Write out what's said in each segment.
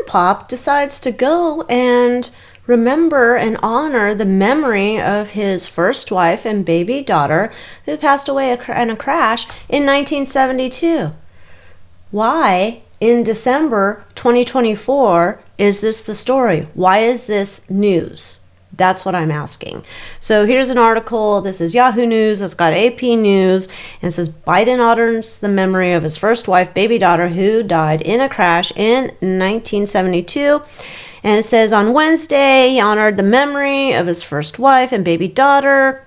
Pop decides to go and remember and honor the memory of his first wife and baby daughter who passed away in a crash in 1972. Why, in December 2024, is this the story? Why is this news? That's what I'm asking. So here's an article. This is Yahoo News. It's got AP News. And it says Biden honors the memory of his first wife, baby daughter, who died in a crash in 1972. And it says on Wednesday, he honored the memory of his first wife and baby daughter.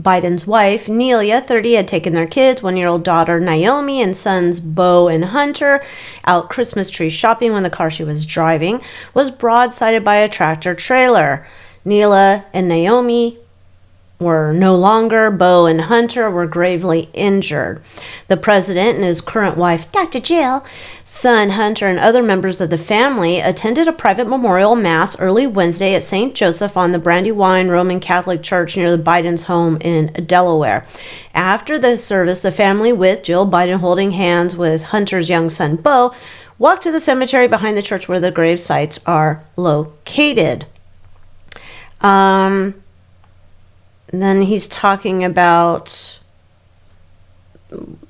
Biden's wife, Nelia, 30, had taken their kids, 1-year-old daughter, Naomi, and sons, Bo and Hunter, out Christmas tree shopping when the car she was driving was broadsided by a tractor trailer. Neela and Naomi were no longer. Bo and Hunter were gravely injured. The president and his current wife, Dr. Jill, son Hunter, and other members of the family attended a private memorial mass early Wednesday at St. Joseph on the Brandywine Roman Catholic Church near the Biden's home in Delaware. After the service, the family, with Jill Biden holding hands with Hunter's young son, Bo, walked to the cemetery behind the church where the grave sites are located. Then he's talking about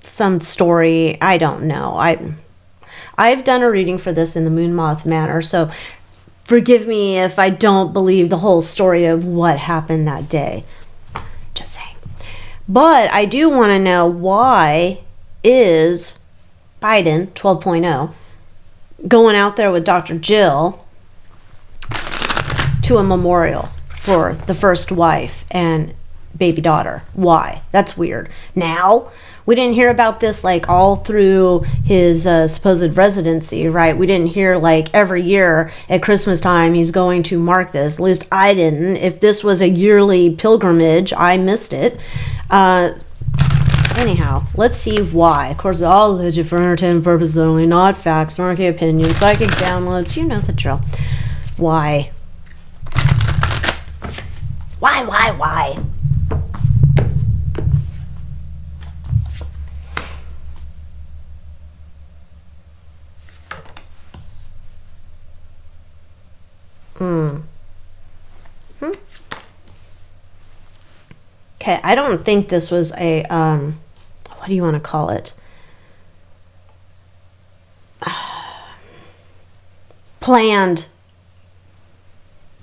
some story. I don't know. I've done a reading for this in the Moth Manor, so forgive me if I don't believe the whole story of what happened that day. Just saying. But I do want to know, why is Biden 12.0 going out there with Dr. Jill to a memorial for the first wife and baby daughter? Why? That's weird. Now, we didn't hear about this like all through his supposed residency, right? We didn't hear like every year at Christmas time he's going to mark this. At least I didn't. If this was a yearly pilgrimage, I missed it. Anyhow, let's see why. Of course, all legend for entertainment purposes only, not facts, snarky opinions, psychic downloads. You know the drill. Why? Why? Okay, I don't think this was a, what do you want to call it? Planned.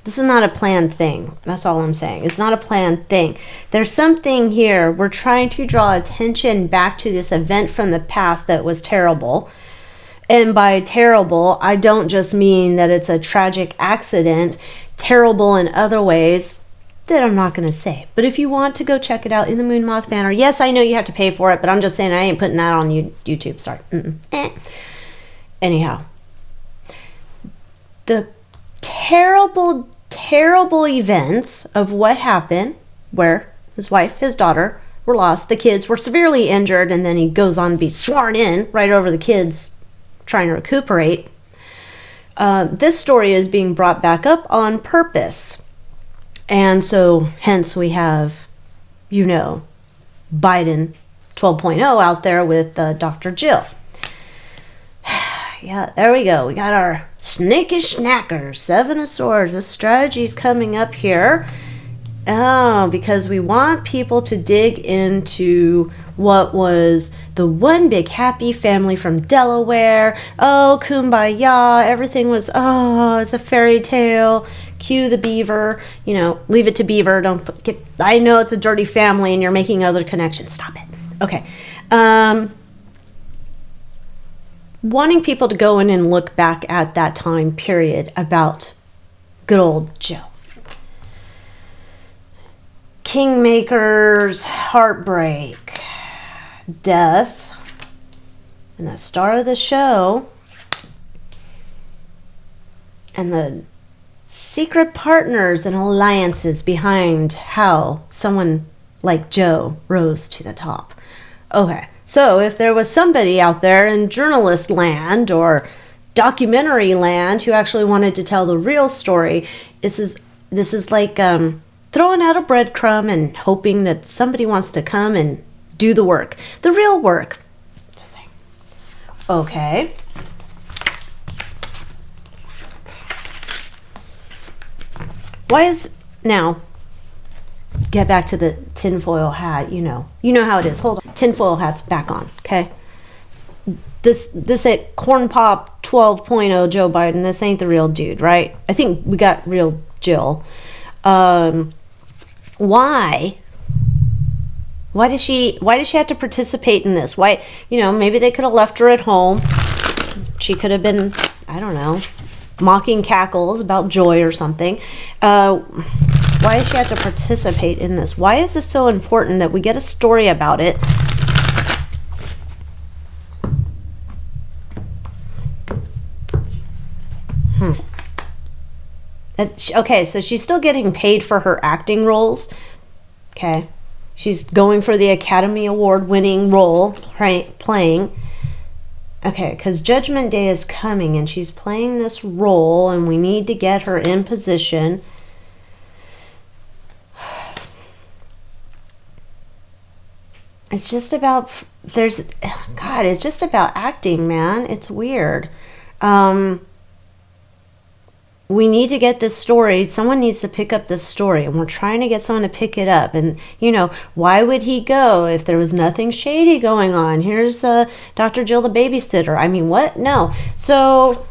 This is not a planned thing. That's all I'm saying. It's not a planned thing. There's something here. We're trying to draw attention back to this event from the past that was terrible. And by terrible, I don't just mean that it's a tragic accident. Terrible in other ways that I'm not going to say. But if you want to go check it out in the Moth Manor, yes, I know you have to pay for it, but I'm just saying I ain't putting that on YouTube. Sorry. Anyhow, the terrible events of what happened, where his wife, his daughter were lost, the kids were severely injured, and then he goes on to be sworn in right over the kids trying to recuperate. This story is being brought back up on purpose. And so hence we have, Biden 12.0 out there with Dr. Jill. Yeah, there we go. We got our snakish snacker, 7 of Swords. The strategy's coming up here. Oh, because we want people to dig into what was the one big happy family from Delaware. Oh, kumbaya. Everything was, it's a fairy tale. Cue the beaver. Leave it to beaver. Don't get. I know it's a dirty family and you're making other connections. Stop it. Okay. Wanting people to go in and look back at that time period about good old Jill. Kingmakers, heartbreak, death, and the star of the show, and the secret partners and alliances behind how someone like Joe rose to the top. Okay, so if there was somebody out there in journalist land or documentary land who actually wanted to tell the real story, this is like throwing out a breadcrumb and hoping that somebody wants to come and do the work, the real work. Just saying. Okay. Why is... Now, get back to the tinfoil hat, you know. You know how it is. Hold on. Tinfoil hat's back on, okay? This at Corn Pop 12.0 Joe Biden, this ain't the real dude, right? I think we got real Jill. Why does she have to participate in this? Why, you know, maybe they could have left her at home. She could have been, I don't know, mocking cackles about joy or something. Why does she have to participate in this? Why is this so important that we get a story about it? Okay, so she's still getting paid for her acting roles. Okay. She's going for the Academy Award winning role, playing. Okay, because Judgment Day is coming and she's playing this role and we need to get her in position. It's just about, it's just about acting, man. It's weird. We need to get this story. Someone needs to pick up this story, and we're trying to get someone to pick it up. And, you know, why would he go if there was nothing shady going on? Here's Dr. Jill, the babysitter. I mean, what? No. So,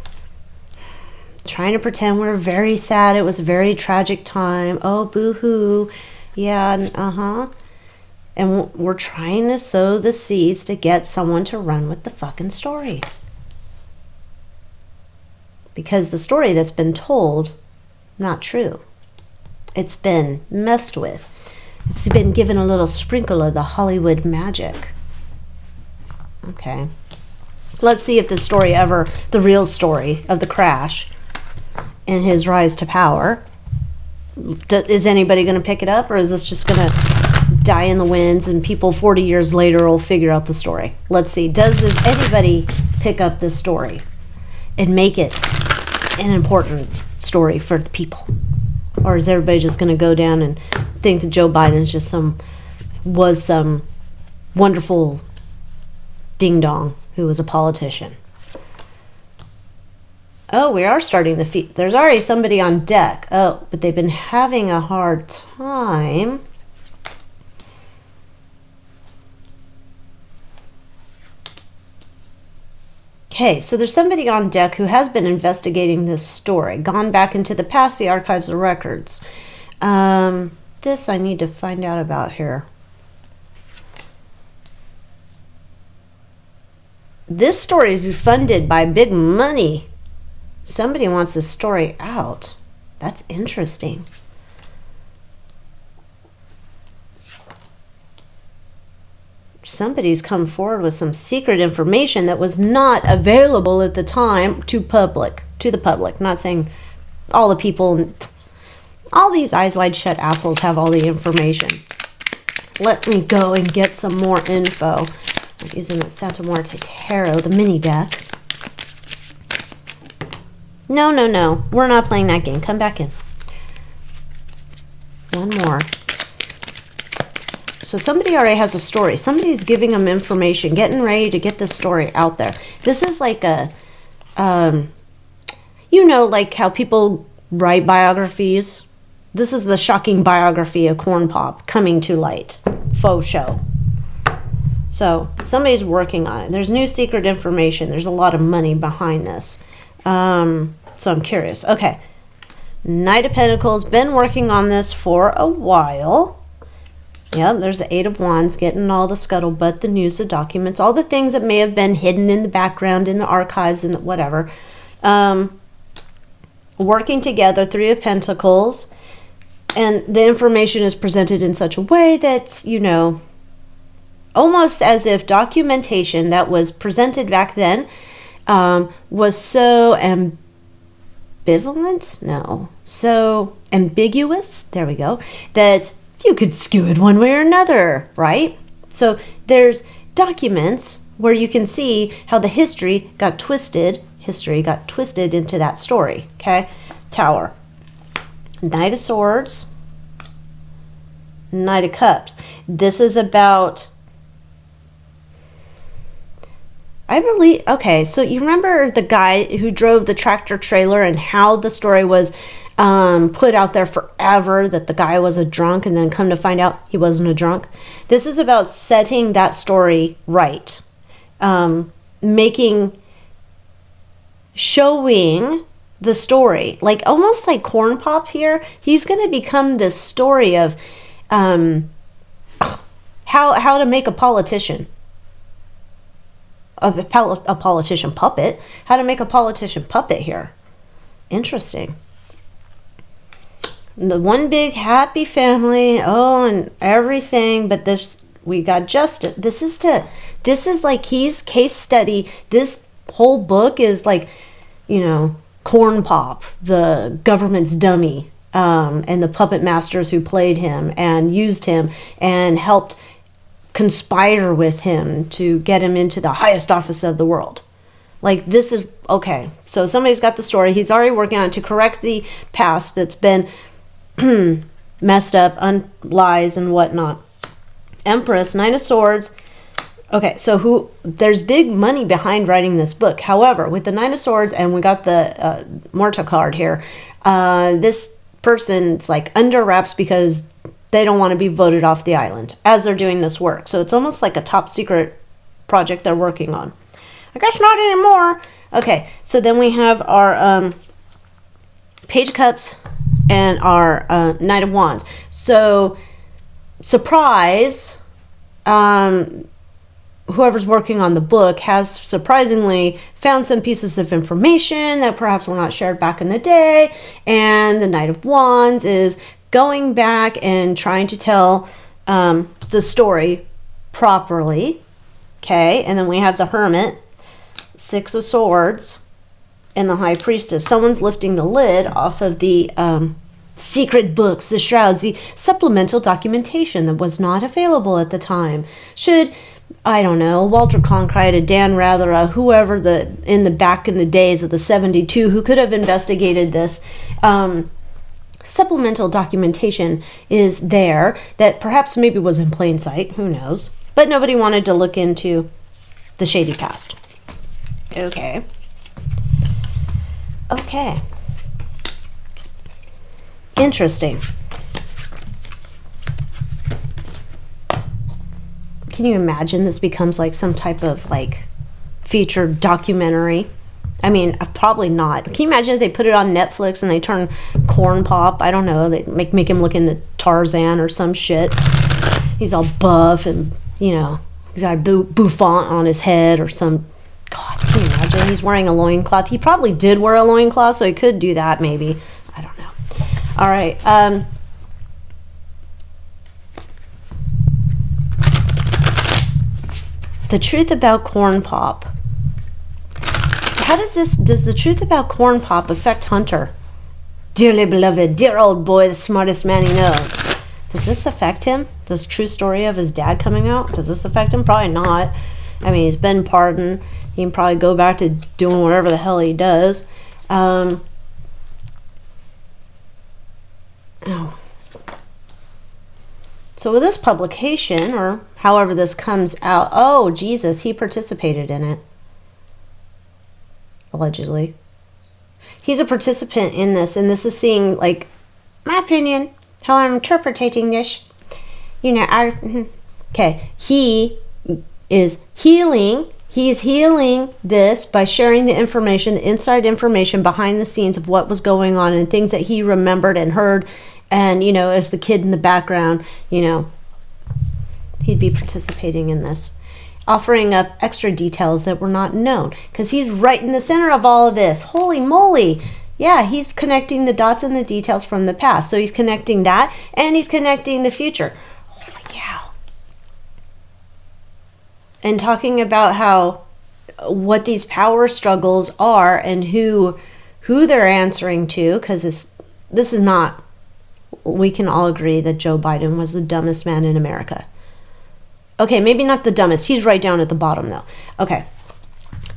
trying to pretend we're very sad. It was a very tragic time. Oh, boo-hoo. Yeah, uh-huh. And we're trying to sow the seeds to get someone to run with the fucking story. Because the story that's been told, not true. It's been messed with. It's been given a little sprinkle of the Hollywood magic. Okay. Let's see if the story ever, the real story of the crash and his rise to power, is anybody going to pick it up, or is this just going to die in the winds and people 40 years later will figure out the story? Let's see. Does anybody pick up this story and make it an important story for the people? Or is everybody just going to go down and think that Joe Biden is just some wonderful ding-dong who was a politician? Oh, we are starting to feed. There's already somebody on deck. Oh, but they've been having a hard time. Okay, so there's somebody on deck who has been investigating this story, gone back into the past, the archives of records. This I need to find out about here. This story is funded by big money. Somebody wants this story out. That's interesting. Somebody's come forward with some secret information that was not available at the time to the public. Not saying all the people, all these eyes wide shut assholes have all the information. Let me go and get some more info. I'm using the Santa Muerte Tarot, the mini deck. No. We're not playing that game. Come back in. One more. So somebody already has a story. Somebody's giving them information, getting ready to get this story out there. This is like a, you know, like how people write biographies. This is the shocking biography of Corn Pop coming to light. Faux show. So somebody's working on it. There's new secret information. There's a lot of money behind this. So I'm curious. Okay. Knight of Pentacles, been working on this for a while. Yeah, there's the Eight of Wands, getting all the scuttlebutt, the news, the documents, all the things that may have been hidden in the background, in the archives, and whatever. Working together, Three of Pentacles, and the information is presented in such a way that, you know, almost as if documentation that was presented back then was so ambivalent? No. So ambiguous, there we go, that you could skew it one way or another, right? So there's documents where you can see how the history got twisted into that story, okay? Tower. Knight of Swords. Knight of Cups. This is about, I believe, okay, so you remember the guy who drove the tractor trailer and how the story was put out there forever that the guy was a drunk, and then come to find out he wasn't a drunk. This is about setting that story right. Showing the story, like almost like Corn Pop here. He's going to become this story of how to make a politician. A politician puppet. How to make a politician puppet here. Interesting. The one big happy family, and everything, but we got justice. This is like his case study. This whole book is like, Corn Pop, the government's dummy, and the puppet masters who played him and used him and helped conspire with him to get him into the highest office of the world. Like, this is okay. So somebody's got the story. He's already working on it to correct the past that's been messed up, lies and whatnot. Empress, Nine of Swords. Okay, so there's big money behind writing this book. However, with the Nine of Swords, and we got the Morta card here, this person's like under wraps because they don't want to be voted off the island as they're doing this work. So it's almost like a top secret project they're working on. I guess not anymore. Okay, so then we have our Page of Cups and our Knight of Wands. So, surprise, whoever's working on the book has surprisingly found some pieces of information that perhaps were not shared back in the day. And the Knight of Wands is going back and trying to tell the story properly. Okay, and then we have the Hermit, Six of Swords, and the High Priestess. Someone's lifting the lid off of the secret books, the shrouds, the supplemental documentation that was not available at the time. Should, I don't know, Walter Cronkite, Dan Rather, whoever in the days of the 72 who could have investigated this, supplemental documentation is there that perhaps maybe was in plain sight, who knows, but nobody wanted to look into the shady past. Okay. Interesting. Can you imagine this becomes like some type of like featured documentary? I mean, probably not. Can you imagine if they put it on Netflix and they turn Corn Pop? I don't know. They make him look into Tarzan or some shit. He's all buff and, he's got a bouffant on his head or some... God, can you imagine? He's wearing a loincloth. He probably did wear a loincloth, so he could do that maybe. I don't know. All right. The truth about Corn Pop. How does the truth about Corn Pop affect Hunter? Dearly beloved, dear old boy, the smartest man he knows. Does this affect him? This true story of his dad coming out? Does this affect him? Probably not. I mean, he's been pardoned. He can probably go back to doing whatever the hell he does. So with this publication, or however this comes out, oh, Jesus, he participated in it. Allegedly. He's a participant in this, and this is seeing, like, my opinion, how I'm interpreting this. Okay, he is healing. He's healing this by sharing the information, the inside information behind the scenes of what was going on and things that he remembered and heard. And, as the kid in the background, he'd be participating in this, offering up extra details that were not known, because he's right in the center of all of this. Holy moly. Yeah, he's connecting the dots and the details from the past. So he's connecting that, and he's connecting the future. Holy cow. And talking about what these power struggles are and who they're answering to, because this is not... We can all agree that Joe Biden was the dumbest man in America. Okay, maybe not the dumbest. He's right down at the bottom, though. Okay,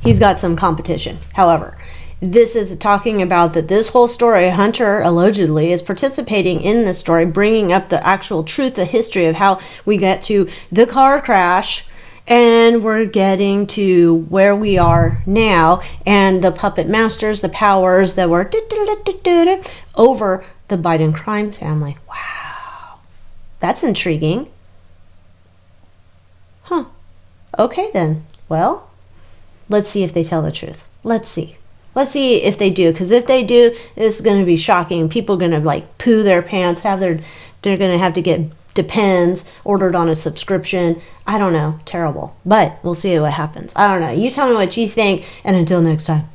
he's got some competition. However, this is talking about that this whole story, Hunter allegedly is participating in this story, bringing up the actual truth, the history of how we get to the car crash And we're getting to where we are now, and the puppet masters, the powers that were over the Biden crime family. Wow. That's intriguing. Huh. Okay then. Well, let's see if they tell the truth. Let's see. Let's see if they do, because if they do, it's going to be shocking. People are going to like poo their pants, they're going to have to get Depends ordered on a subscription. I don't know. Terrible. But we'll see what happens. I don't know. You tell me what you think, and until next time.